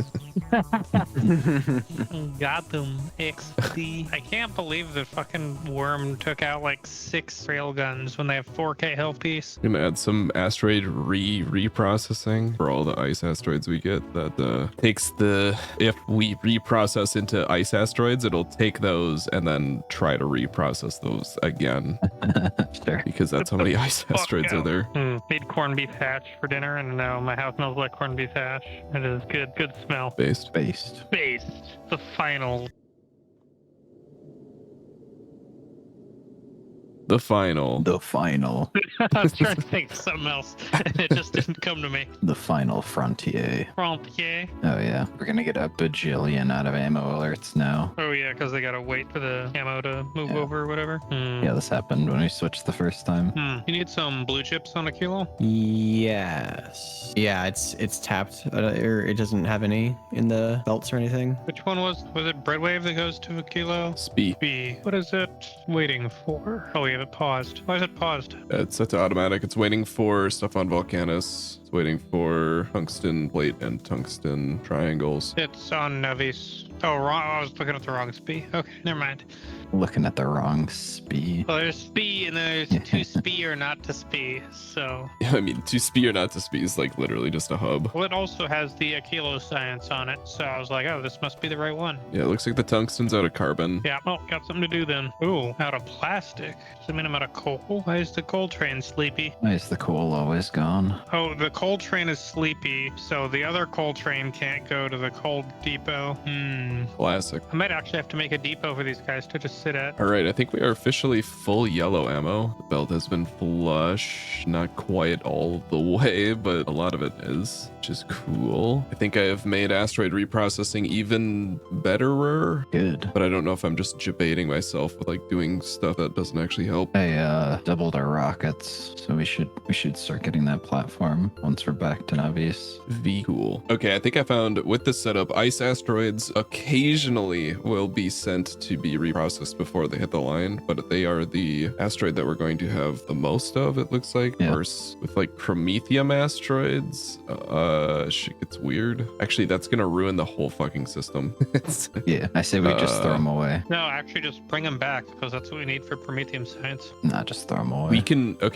Got them. XD. I can't believe the fucking worm took out like 6 railguns when they have 4K health piece. I'm gonna add some asteroid reprocessing for all the ice asteroids we get. That takes the, if we reprocess into ice asteroids, it'll take those and then try to reprocess those again. Sure. Because that's how many ice asteroids are there. Made corned beef hash for dinner, and now my house smells like corned beef hash. It is good. Good smell. Based. Based. Based. The final. The final. The final. I was trying to think of something else, and it just didn't come to me. The final frontier. Frontier. Oh yeah. We're gonna get a bajillion out of ammo alerts now. Oh yeah, because they gotta wait for the ammo to move Yeah. over or whatever. Yeah, this happened when we switched the first time. You need some blue chips on a kilo? Yes. Yeah, it's tapped, or it doesn't have any in the belts or anything. Which one was it Breadwave that goes to a kilo? Spee. B. What is it waiting for? Oh, we have it paused. Why is it paused? It's set to automatic. It's waiting for stuff on Volcanus. It's waiting for tungsten plate and tungsten triangles. It's on Navis. Oh, wrong. I was looking at the wrong SPI. Okay, never mind. Looking at the wrong speed. Well, there's SPI and then there's to SPI or not to SPI. So, Yeah, I mean, to SPI or not to SPI is like literally just a hub. well, it also has the kilo science on it. So I was like, oh, this must be the right one. Yeah, it looks like the tungsten's out of carbon. Yeah, well, got something to do then. Ooh, out of plastic. Does it mean I'm out of coal? Why is the coal train sleepy? Why is the coal always gone? Oh, the coal train is sleepy, so the other coal train can't go to the coal depot. Classic. I might actually have to make a depot for these guys to just sit at. All right, I think we are officially full yellow ammo. The belt has been flush. Not quite all the way, but a lot of it is, which is cool. I think I have made asteroid reprocessing even betterer, Good. but I don't know if I'm just debating myself with like doing stuff that doesn't actually help. I doubled our rockets, so we should start getting that platform once we're back to Navis. V cool. Okay, I think I found with this setup, ice asteroids occasionally will be sent to be reprocessed before they hit the line, but they are the asteroid that we're going to have the most of, it looks like. Yeah. Versus with like Promethium asteroids, shit gets weird. Actually, that's gonna ruin the whole fucking system. Yeah, I say we just throw them away. No, actually just bring them back, because that's what we need for Promethium science. Not just throw them away.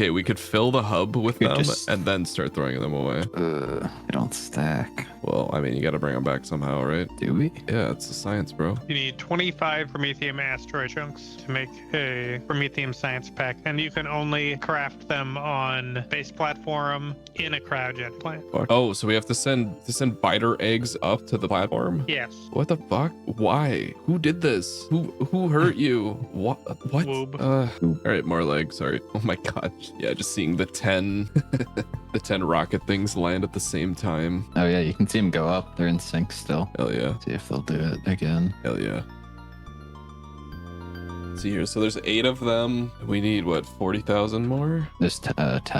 We could fill the hub with We them just- and then start throwing them away. They don't stack. Well, I mean, you gotta bring them back somehow, right? Do we? Yeah, it's the science, bro. You need 25 Promethium asteroid chunks to make a Promethium science pack, and you can only craft them on base platform in a cryogen plant. Fuck. Oh, so we have to send biter eggs up to the platform? Yes. What the fuck? Why? Who did this? Who hurt you? What? Woob. All right, more leg. Sorry. Oh my god. Yeah, just seeing the 10 the 10 rocket things land at the same time. Oh yeah, you can see them go up. They're in sync still. Hell yeah. See if they'll do it again. Hell yeah. Let's see here. So there's 8 of them. We need what? 40,000 more? There's 10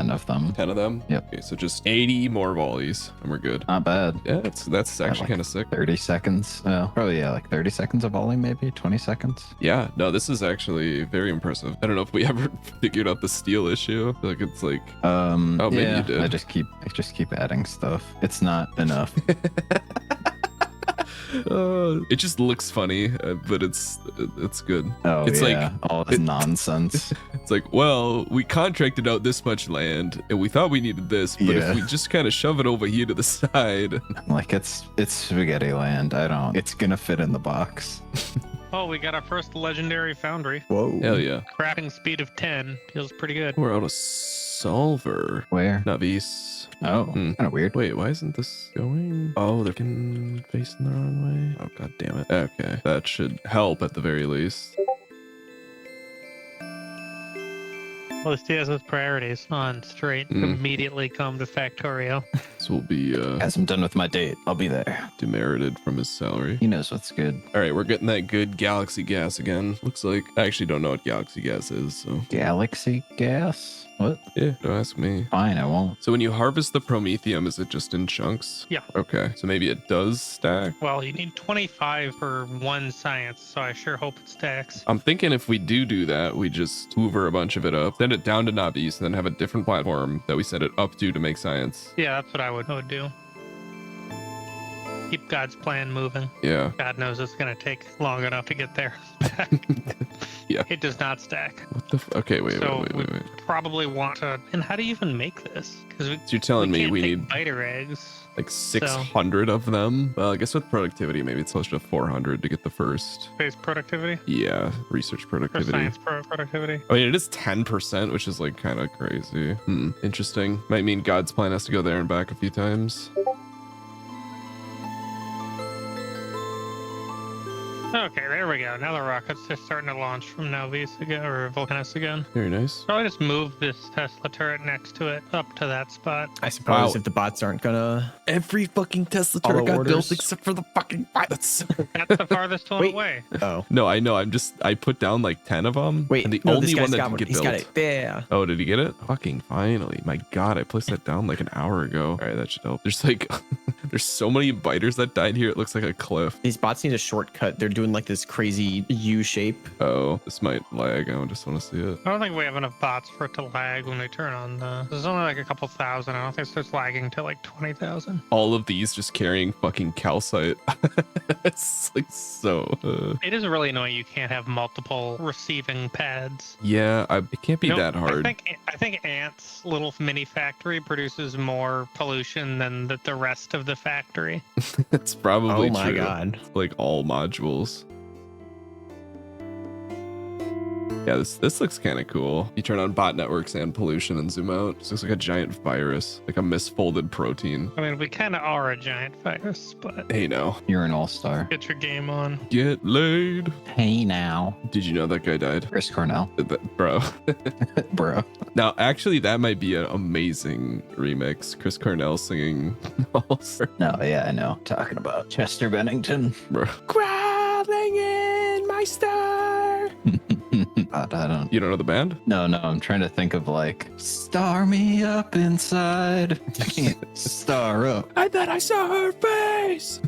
of them. 10 of them? Yep. Okay, so just 80 more volleys and we're good. Not bad. Yeah, that's actually like kind of sick. 30 seconds. Oh, probably yeah, like 30 seconds of volley, maybe 20 seconds. Yeah, no, this is actually very impressive. I don't know if we ever figured out the steel issue. I feel like it's like, maybe yeah, you did. I just keep adding stuff. It's not enough. it just looks funny, but it's good. Oh It's yeah, all this nonsense. It's like, well, we contracted out this much land, and we thought we needed this, but Yeah. if we just kind of shove it over here to the side, Like it's spaghetti land. It's gonna fit in the box. Oh, we got our first legendary foundry. Whoa. hell yeah. Crafting speed of 10 feels pretty good. We're out of solver. Where? Navis. Oh, Hmm. kind of weird. Wait, why isn't this going? Oh, they're facing the wrong way. Oh, god damn it. Okay, that should help at the very least. Well, this has his priorities on straight. Immediately come to Factorio. This will be As I'm done with my date, I'll be there. demerited from his salary. He knows what's good. All right, we're getting that good galaxy gas again. Looks like I actually don't know what galaxy gas is, so Galaxy gas? What? yeah, don't ask me. Fine, I won't. So when you harvest the promethium, is it just in chunks? Yeah. Okay, so maybe it does stack. Well, you need 25 for one science, so I sure hope it stacks. I'm thinking if we do that, we just hoover a bunch of it up, send it down to Navis, and then have a different platform that we set it up to make science. Yeah, that's what I would do. keep God's plan moving. Yeah. God knows it's going to take long enough to get there. Yeah. It does not stack. What the okay, wait. We probably want to... And how do you even make this? Because So you're telling me we need biter eggs. like 600 of them? Well, I guess with productivity, maybe it's closer to 400 to get the first. Space productivity? Yeah, research Or productivity. science productivity? I mean, it is 10%, which is like kind of crazy. Interesting. Might mean God's plan has to go there and back a few times. Okay, there we go. Now the rockets are starting to launch from Nauvis again, or Vulcanus again. Very nice. Probably just move this Tesla turret next to it up to that spot. I suppose Wow. if the bots aren't gonna. Every fucking Tesla All turret the got built orders. except for the fucking pilots. That's the farthest one Wait. away. Oh. No, I know. I put down like 10 of them. Wait, and the no, only this one guy's that got didn't one. get He's built. got it. Yeah. Oh, did he get it? Fucking finally. My God, I placed that down like an hour ago. All right, that should help. There's like, there's so many biters that died here. It looks like a cliff. These bots need a shortcut. They're doing like this crazy U shape. Oh, this might lag. I just want to see it. I don't think we have enough bots for it to lag when they turn on the... There's only like a couple thousand. I don't think it starts lagging till like 20,000. All of these just carrying fucking calcite. It's like so. It is really annoying you can't have multiple receiving pads. Yeah, it can't be You know, that hard. I think Ant's little mini factory produces more pollution than the rest of the factory. It's probably Oh my true. god. Like all modules. Yeah, this looks kind of cool. You turn on bot networks and pollution and zoom out. This looks like a giant virus, like a misfolded protein. I mean, we kind of are a giant virus, but Hey now, You're an all-star. get your game on. get laid. Hey now. Did you know that guy died? Chris Cornell. Bro. Bro. Now, actually, that might be an amazing remix. Chris Cornell singing All-Star. No, yeah, I know. Talking about Chester Bennington. Bro. Crawling in my star. I don't. You don't know the band? No, I'm trying to think of like, star me up inside. I can't star up. I thought I saw her face.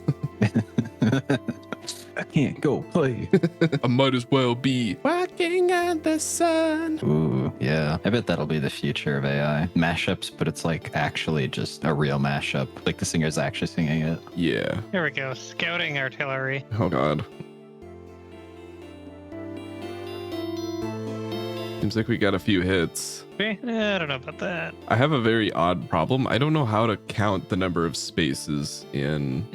I can't go play. I might as well be walking on the sun. Ooh, yeah. I bet that'll be the future of AI. Mashups, but it's like actually just a real mashup. Like the singer's actually singing it. Yeah. Here we go. Scouting artillery. Oh, God. Seems like we got a few hits. I don't know about that. I have a very odd problem. I don't know how to count the number of spaces in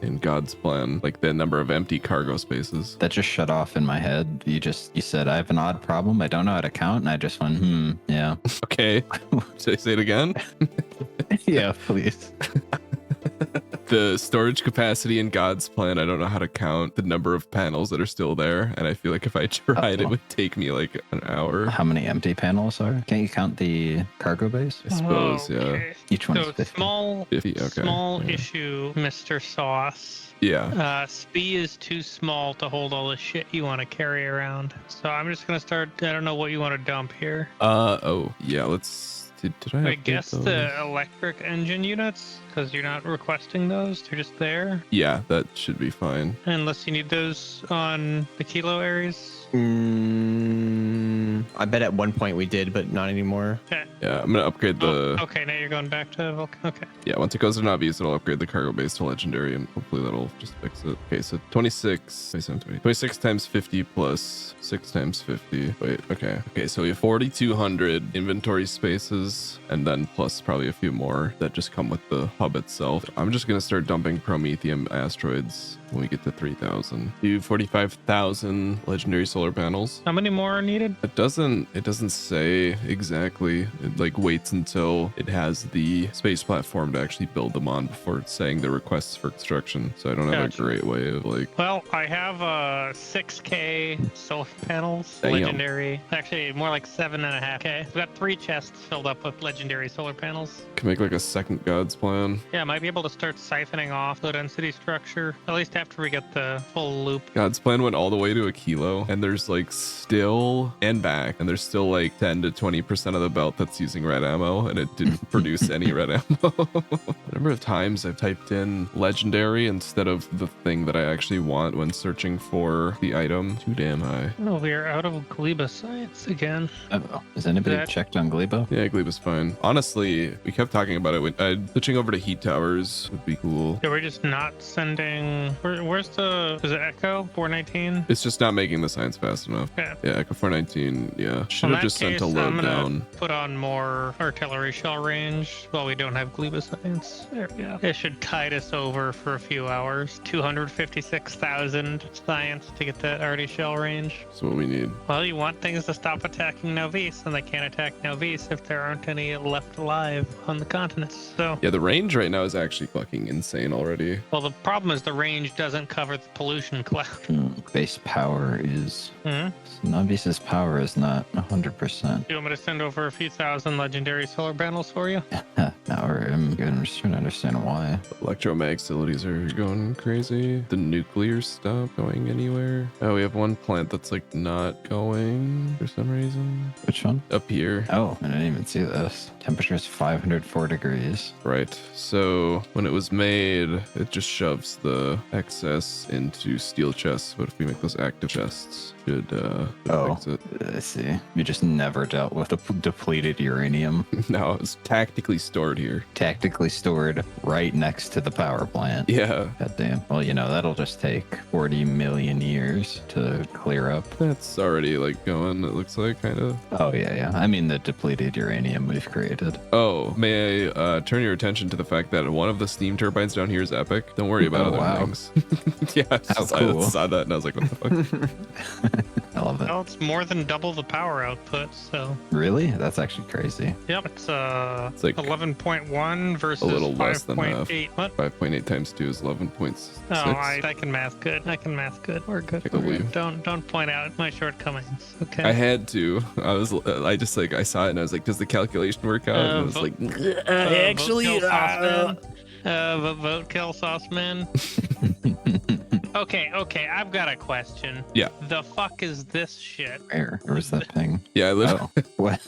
in God's plan, like the number of empty cargo spaces. That just shut off in my head. You said, I have an odd problem. I don't know how to count. And I just went, yeah. Okay. Should I say it again? Yeah, please. The storage capacity in God's plan, I don't know how to count the number of panels that are still there. And I feel like if I tried, it would take me like an hour. How many empty panels are? Can't you count the cargo base? I suppose, yeah. Okay. Each one's So 50. small 50, okay. small Yeah. issue, Mr. Sauce. Yeah. Spee is too small to hold all the shit you want to carry around. So I'm just gonna start. I don't know what you want to dump here. Oh, yeah, let's... Did I I update guess those? the electric engine units, because you're not requesting those. They're just there. Yeah, that should be fine. Unless you need those on the kilo areas. I bet at one point we did, but not anymore. Okay. Yeah, I'm gonna upgrade the... Okay, now you're going back to Vulcan. Okay. Yeah, once it goes to not used, it'll upgrade the cargo base to legendary, and hopefully that'll just fix it. Okay, so 26 times 50 plus 6 times 50. Wait, okay. Okay, so we have 4,200 inventory spaces, and then plus probably a few more that just come with the hub itself. I'm just gonna start dumping Promethium asteroids when we get to 3,000. Do 45,000 legendary solar panels. How many more are needed? It doesn't say exactly. It like waits until it has the space platform to actually build them on before it's saying the requests for construction. So I don't have Gotcha. a great way of like... Well, I have 6K solar panels, Damn. legendary. Actually, more like 7.5K. We've got 3 chests filled up with legendary solar panels. Can make like a second God's plan. Yeah, I might be able to start siphoning off the density structure, at least after we get the full loop. God's plan went all the way to a kilo, and there's like still and back back, and there's still like 10 to 20% of the belt that's using red ammo, and it didn't produce any red ammo. The number of times I've typed in legendary instead of the thing that I actually want when searching for the item, too damn high. No, we are out of Gleba science again. Oh, has anybody That- checked on Glebo? Yeah, Gleba's fine. Honestly, we kept talking about it. Switching over to heat towers would be cool. Yeah, we're just not sending. Where's the? Is it Echo 419? It's just not making the science fast enough. Yeah. Yeah, Echo 419. Yeah, should In have that just sent a case, load I'm gonna down. put on more artillery shell range while we don't have Gleba science. There we go. It should tide us over for a few hours. 256,000 science to get that arty shell range. That's what we need. Well, you want things to stop attacking Novice, and they can't attack Novice if there aren't any left alive on the continents. So, Yeah, the range right now is actually fucking insane already. well, the problem is the range doesn't cover the pollution cloud. Base power is... Novice's power is not 100%. You want me to send over a few thousand legendary solar panels for you? Now I'm just trying to understand why. Electromag facilities are going crazy. The nuclear stuff going anywhere. Oh, we have one plant that's like not going for some reason. Which one? Up here. Oh, I didn't even see this. Temperature is 504 degrees. Right. So when it was made, it just shoves the excess into steel chests. But if we make those active chests, should fix it. I see. You just never dealt with the depleted uranium. Now it's tactically stored here. Tactically stored right next to the power plant. Yeah. God damn. Well, that'll just take 40 million years to clear up. That's already like going, it looks like, kind of. Oh, yeah. I mean, the depleted uranium we've created. Oh, may I turn your attention to the fact that one of the steam turbines down here is epic? Don't worry about Oh, other wow. things. Yeah, I cool. saw that and I was like, what the fuck? I love it. Well, it's more than double the power output, so. Really? That's actually crazy. Yep, it's like 11.1 versus a little less than half. 5.8. What? 5.8 times 2 is 11.6. Oh, I can math good. I can math good. We're good. Take We're a good. leave. Don't point out my shortcomings. Okay. I had to. I just like, I saw it and I was like, does the calculation work out? And I was like, vote kill sauce man. Okay, I've got a question. Yeah. The fuck is this shit? Where's that thing? yeah, I literally, Oh, what?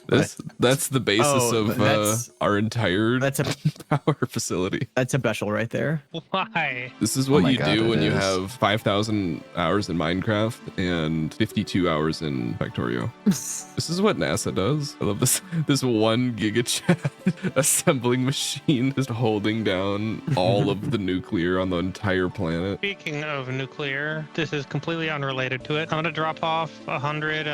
that's the basis Oh, of that's- our entire That's a power facility. that's a special right there. Why? This is Oh what my you God, do it when you is. have 5,000 hours in Minecraft and 52 hours in Factorio. This is what NASA does. I love this one gigachat assembling machine just holding down all of the nuclear on the entire planet. Speaking of nuclear, this is completely unrelated to it. I'm gonna drop off 100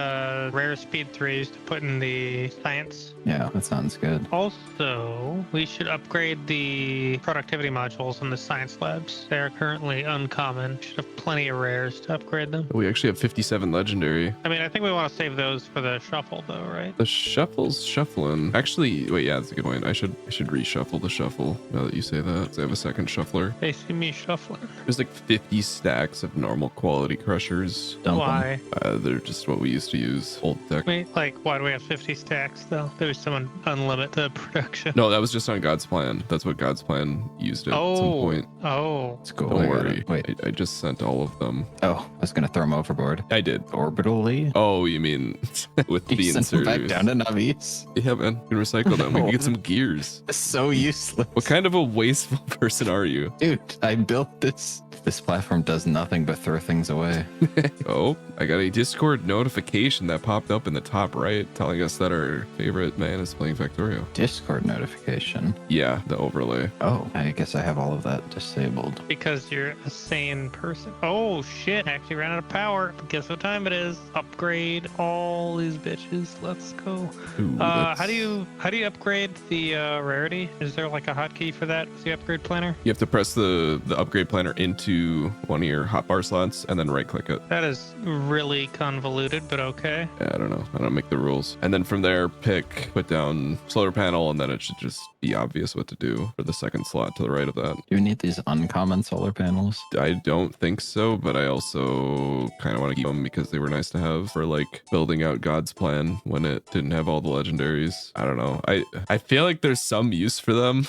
rare speed 3s to put in the science. Yeah, that sounds good. Also, we should upgrade the productivity modules in the science labs. They are currently uncommon. Should have plenty of rares to upgrade them. We actually have 57 legendary. I mean, I think we want to save those for the shuffle, though, right? The shuffle's shuffling. Actually, wait, yeah, that's a good point. I should reshuffle the shuffle now that you say that. 'Cause I have a second shuffler. They see me shuffling. There's like 50 stacks of normal quality crushers. Dump 'em. Why? They're just what we used to use. Old tech. Wait, like, why do we have 50 stacks, though? There was someone unlimit the production. No, that was just on God's plan. That's what God's plan used at some point. Oh. It's cool. Don't I got worry. it. Wait. I just sent all of them. Oh, I was going to throw them overboard. I did. Orbitally? Oh, you mean with the You sent them back inserters? down to Navis? Yeah, man. You can recycle them. We can get some gears. It's so useless. What kind of a wasteful person are you? Dude, I built this. This platform does nothing but throw things away. Oh, I got a Discord notification that popped up in the top right telling us that our favorite man is playing Factorio. Discord notification. Yeah, the overlay. Oh, I guess I have all of that disabled. Because you're a sane person. Oh, shit. I actually ran out of power. Guess what time it is? Upgrade all these bitches. Let's go. Ooh, How do you upgrade the rarity? Is there like a hotkey for that with the upgrade planner? You have to press the upgrade planner into one of your hotbar slots and then right click it. That is really convoluted, but okay. Yeah, I don't know. I don't make the rules. And then from there, put down solar panel, and then it should just be obvious what to do for the second slot to the right of that. Do you need these uncommon solar panels? I don't think so, but I also kind of want to keep them because they were nice to have for like building out God's plan when it didn't have all the legendaries. I don't know. I feel like there's some use for them.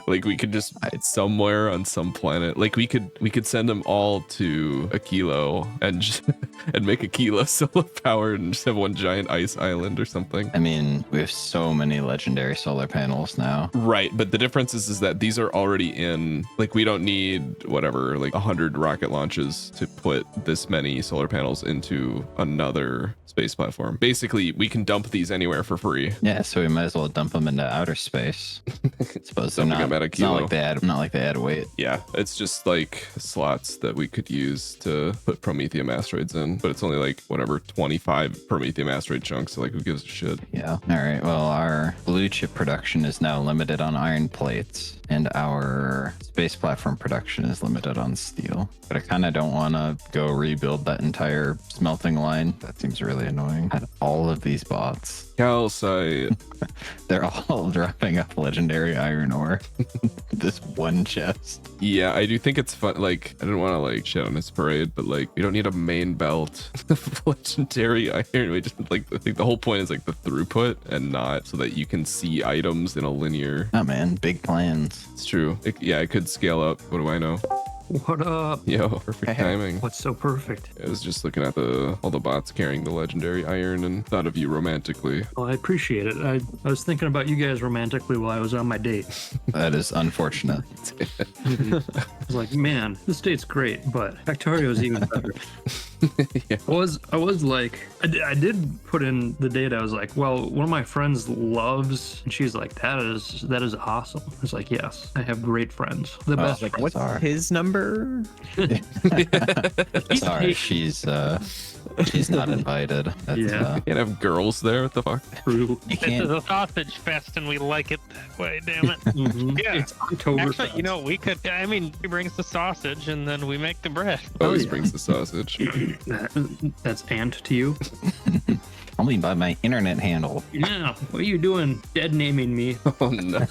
Like we could just somewhere on some planet, like we could send them all to a kilo and and make a kilo solar power and just have one giant ice island or something. I mean, we have so many legendary solar panels now. Right, but the difference is that these are already in, like, we don't need whatever, like 100 rocket launches to put this many solar panels into another space platform. Basically, we can dump these anywhere for free. Yeah, so we might as well dump them into outer space. I suppose they're Dumping them at a it's not kilo. not like they add weight. Yeah, it's just like slots that we could use to put Promethium asteroids in, but it's only like whatever 25 Promethium asteroid chunks, so like who gives a shit? Yeah. All right. Well, our blue chip production is now limited on iron plates, and our space platform production is limited on steel. But I kind of don't want to go rebuild that entire smelting line. That seems really annoying. Had all of these bots. Calcite. They're all dropping up legendary iron ore. This one chest. Yeah, I do think it's fun. Like, I didn't want to like shit on this parade, but like, we don't need a main belt of legendary iron. We just like, I think the whole point is like the throughput and not so that you can see items in a linear. Oh man, big plans. It's true. Yeah, it could scale up. What do I know? What up? Yo, perfect timing. What's so perfect? I was just looking at all the bots carrying the legendary iron and thought of you romantically. Well, I appreciate it. I was thinking about you guys romantically while I was on my date. That is unfortunate. I was like, man, this date's great, but Factorio is even better. Yeah. I was like, I did put in the date. I was like, well, one of my friends loves, and she's like, that is awesome. I was like, yes, I have great friends. The best. Like, friends. what's Sorry. his number? Sorry, she's not invited. That's, Yeah. Can't have girls there. What the fuck? True. you This is can't. a sausage fest, and we like it that way. Damn it. Mhm. Yeah. It's October. Actually, you know, we could. I mean, he brings the sausage, and then we make the bread. Always yeah. brings the sausage. That's ant to you. Only by my internet handle. Yeah. What are you doing? Dead naming me. Oh no.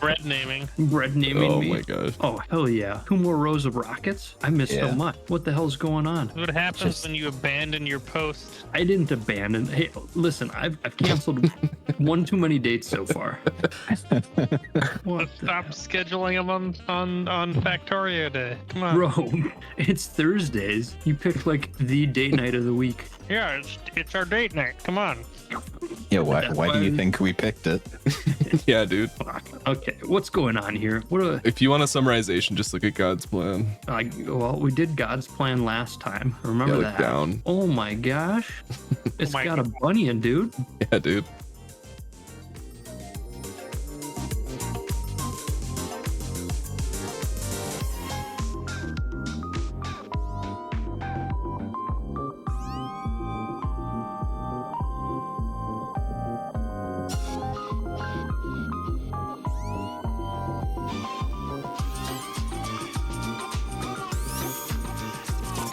Bread naming. Bread naming Oh me. my gosh. Oh hell yeah! 2 more rows of rockets. I missed Yeah. so much. What the hell's going on? What happens Just- when you abandon your post? I didn't abandon. Hey, listen, I've canceled one too many dates so far. What the Stop scheduling them on Factorio Day. Come on. bro? It's Thursdays. You picked like the date night of the week. Yeah, it's our date night. Come on. Yeah, why That's do you fine. think we picked it? Yeah, dude. Fuck. Okay, what's going on here? If you want a summarization, just look at God's plan. Well, we did God's plan last time. Remember Yeah, look that? down. Oh my gosh. It's my got a bunny in, dude. Yeah, dude.